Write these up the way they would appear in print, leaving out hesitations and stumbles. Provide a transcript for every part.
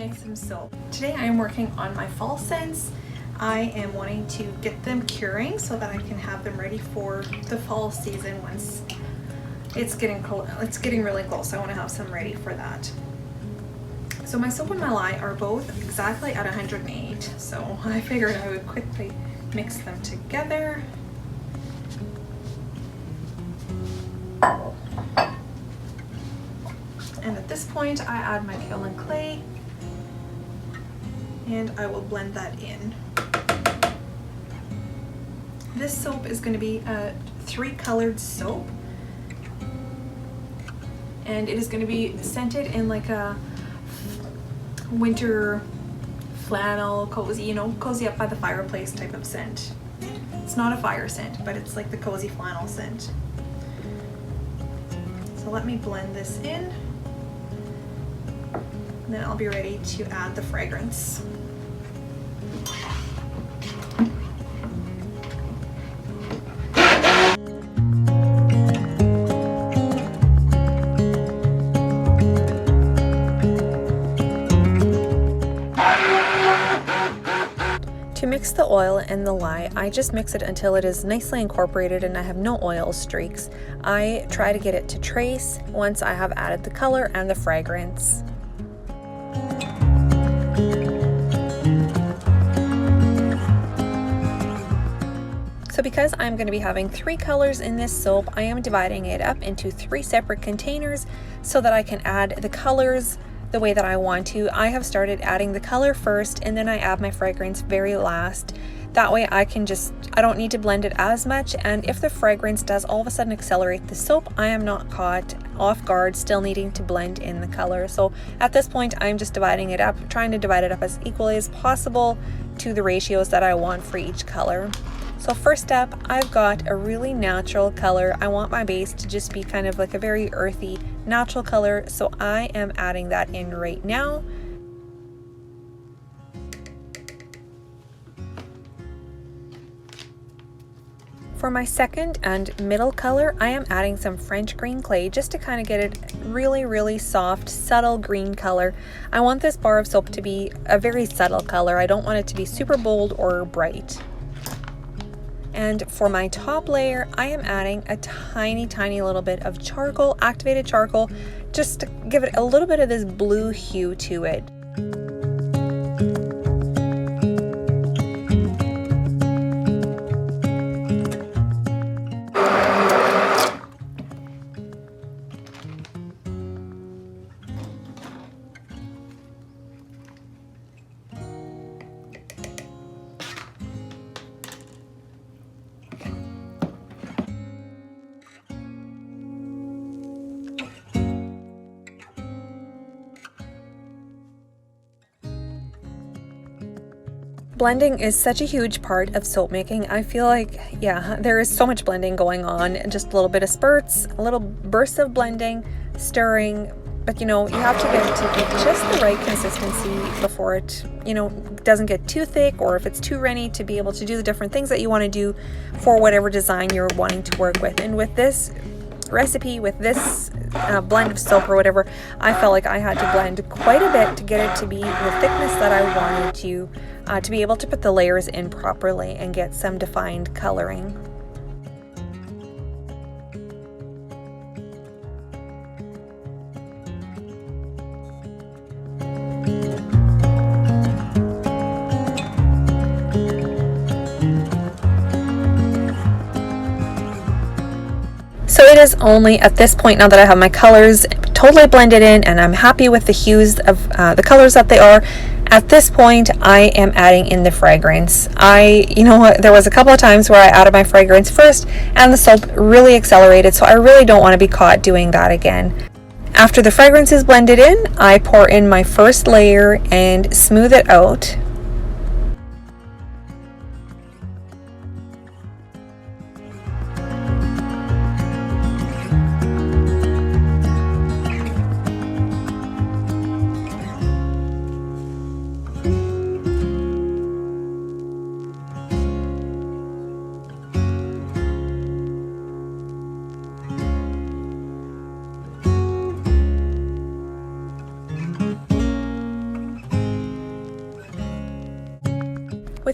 make some soap. Today I am working on my fall scents. I am wanting to get them curing so that I can have them ready for the fall season once it's getting cold. It's getting really close. I want to have some ready for that. So my soap and my lye are both exactly at 108. So I figured I would quickly mix them together. And at this point I add my kaolin clay and I will blend that in. This soap is going to be a 3-colored soap, and it is going to be scented in like a winter flannel, cozy, you know, cozy up by the fireplace type of scent. It's not a fire scent, but it's like the cozy flannel scent. So let me blend this in, and then I'll be ready to add the fragrance. To mix the oil and the lye, I just mix it until it is nicely incorporated and I have no oil streaks. I try to get it to trace once I have added the color and the fragrance. So because I'm going to be having 3 colors in this soap, I am dividing it up into 3 separate containers so that I can add the colors the way that I want to. I have started adding the color first and then I add my fragrance very last. That way I don't need to blend it as much, and if the fragrance does all of a sudden accelerate the soap, I am not caught off guard still needing to blend in the color. So at this point I'm just dividing it up, trying to divide it up as equally as possible to the ratios that I want for each color. So first up, I've got a really natural color. I want my base to just be kind of like a very earthy, natural color, so I am adding that in right now. For my second and middle color, I am adding some French green clay just to kind of get it really soft, subtle green color. I want this bar of soap to be a very subtle color. I don't want it to be super bold or bright. And for my top layer, I am adding a tiny little bit of charcoal, activated charcoal, just to give it a little bit of this blue hue to it. Blending is such a huge part of soap making. I feel like, yeah, there is so much blending going on. Just a little bit of spurts, a little bursts of blending, stirring, but you know, you have to get it to be just the right consistency before it, you know, doesn't get too thick, or if it's too runny, to be able to do the different things that you want to do for whatever design you're wanting to work with. And with this recipe, with this blend of soap or whatever, I felt like I had to blend quite a bit to get it to be the thickness that I wanted to be able to put the layers in properly and get some defined coloring. So it is only at this point, now that I have my colors totally blended in and I'm happy with the hues of the colors that they are, at this point I am adding in the fragrance. You know what, there was a couple of times where I added my fragrance first and the soap really accelerated, so I really don't want to be caught doing that again. After the fragrance is blended in, I pour in my first layer and smooth it out.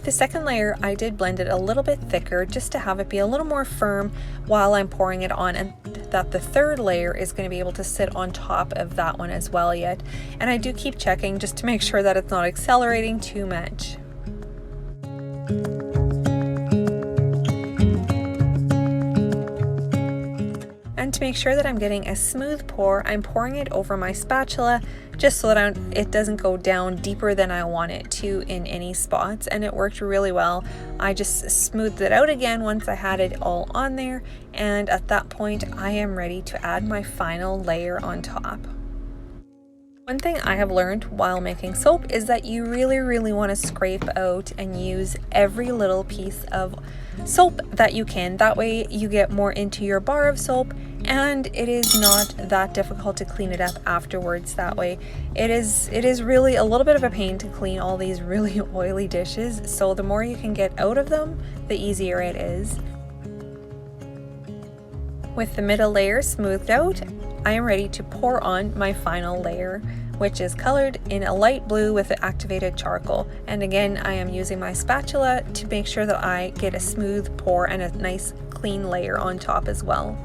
the second layer, I did blend it a little bit thicker just to have it be a little more firm while I'm pouring it on, and that the third layer is going to be able to sit on top of that one as well yet. And I do keep checking just to make sure that it's not accelerating too much. And to make sure that I'm getting a smooth pour, I'm pouring it over my spatula just so that it doesn't go down deeper than I want it to in any spots, and it worked really well. I just smoothed it out again once I had it all on there, and at that point I am ready to add my final layer on top. One thing I have learned while making soap is that you really want to scrape out and use every little piece of soap that you can. That way you get more into your bar of soap, and it is not that difficult to clean it up afterwards that way. It is really a little bit of a pain to clean all these really oily dishes, so the more you can get out of them, the easier it is. With the middle layer smoothed out, I am ready to pour on my final layer, which is colored in a light blue with activated charcoal. And again, I am using my spatula to make sure that I get a smooth pour and a nice clean layer on top as well.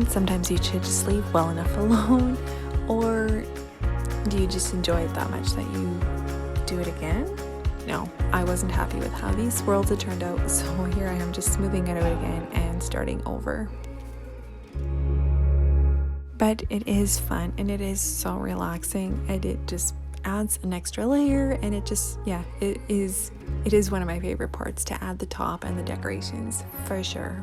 Sometimes you should just leave well enough alone, or do you just enjoy it that much that you do it again? No, I wasn't happy with how these swirls had turned out, so here I am just smoothing it out again and starting over. But it is fun and it is so relaxing, and it just adds an extra layer, and it just, yeah, it is one of my favorite parts, to add the top and the decorations for sure.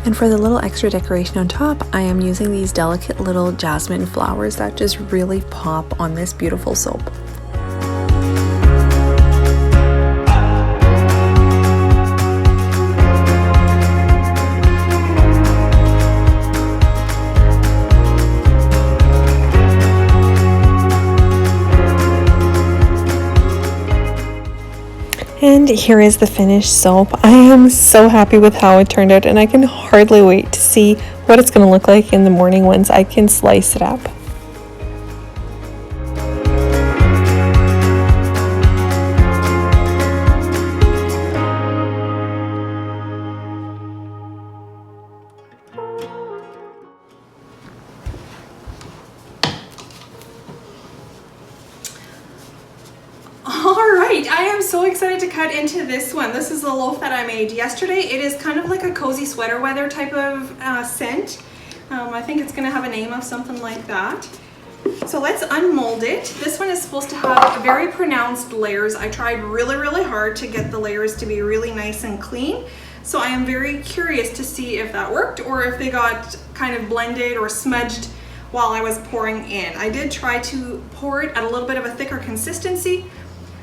And for the little extra decoration on top, I am using these delicate little jasmine flowers that just really pop on this beautiful soap. And here is the finished soap. I am so happy with how it turned out, and I can hardly wait to see what it's going to look like in the morning once I can slice it up. Alright, I am so excited to cut into this one. This is the loaf that I made yesterday. It is kind of like a cozy sweater weather type of scent. I think it's going to have a name of something like that. So let's unmold it. This one is supposed to have very pronounced layers. I tried really hard to get the layers to be really nice and clean. So I am very curious to see if that worked or if they got kind of blended or smudged while I was pouring in. I did try to pour it at a little bit of a thicker consistency.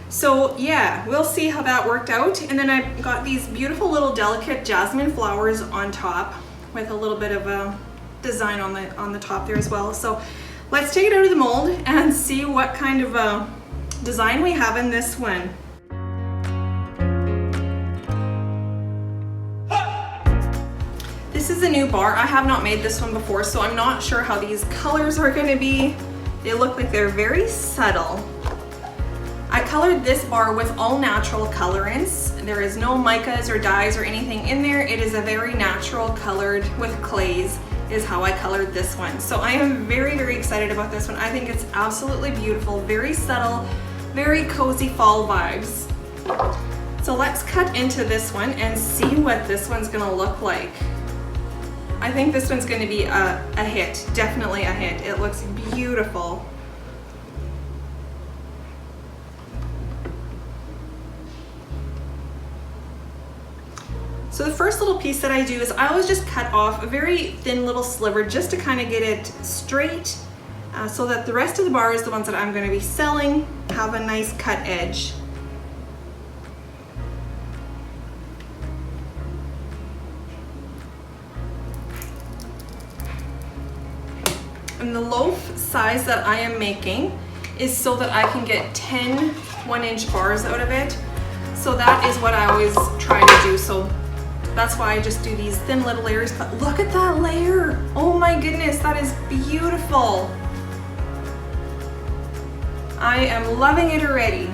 So yeah, we'll see how that worked out. And then I got these beautiful little delicate jasmine flowers on top with a little bit of a design on the top there as well. So let's take it out of the mold and see what kind of a design we have in this one. This is a new bar. I have not made this one before, so I'm not sure how these colors are going to be. They look like they're very subtle. I colored this bar with all natural colorants. There is no micas or dyes or anything in there. It is a very natural colored with clays is how I colored this one. So I am very excited about this one. I think it's absolutely beautiful, very subtle, very cozy fall vibes. So let's cut into this one and see what this one's gonna look like. I think this one's gonna be a hit, definitely a hit. It looks beautiful. So the first little piece that I do is I always just cut off a very thin little sliver just to kind of get it straight so that the rest of the bars, the ones that I'm going to be selling, have a nice cut edge. And the loaf size that I am making is so that I can get 10 1-inch bars out of it. So that is what I always try to do. So that's why I just do these thin little layers. But look at that layer. Oh my goodness, that is beautiful. I am loving it already.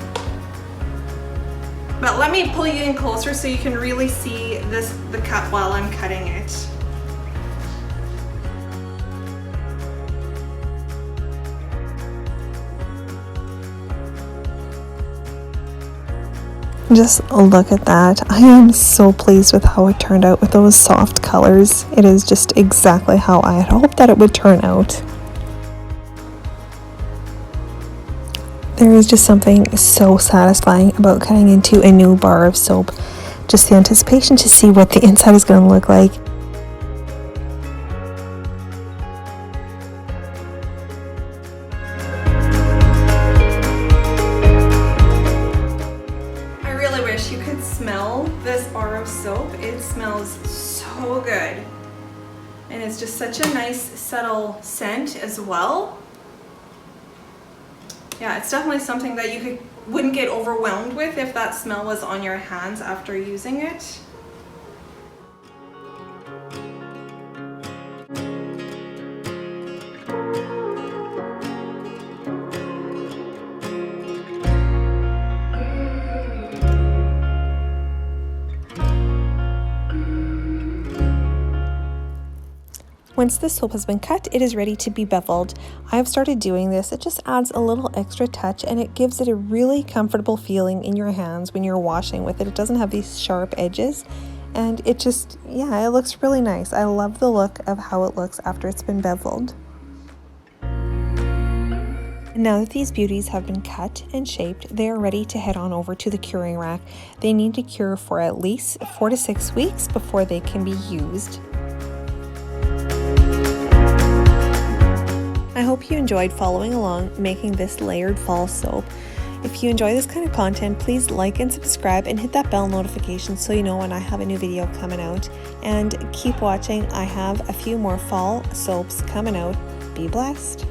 But let me pull you in closer so you can really see the cut while I'm cutting it. Just look at that. I am so pleased with how it turned out with those soft colors. It is just exactly how I had hoped that it would turn out. There is just something so satisfying about cutting into a new bar of soap. Just the anticipation to see what the inside is going to look like. You could smell this bar of soap. It smells so good, and it's just such a nice subtle scent as well. Yeah, it's definitely something that you wouldn't get overwhelmed with if that smell was on your hands after using it. Once the soap has been cut, it is ready to be beveled. I have started doing this. It just adds a little extra touch and it gives it a really comfortable feeling in your hands when you're washing with it. It doesn't have these sharp edges and it just, yeah, it looks really nice. I love the look of how it looks after it's been beveled. Now that these beauties have been cut and shaped, they are ready to head on over to the curing rack. They need to cure for at least 4 to 6 weeks before they can be used. I hope you enjoyed following along making this layered fall soap. If you enjoy this kind of content, please like and subscribe and hit that bell notification so you know when I have a new video coming out. And keep watching. I have a few more fall soaps coming out. Be blessed.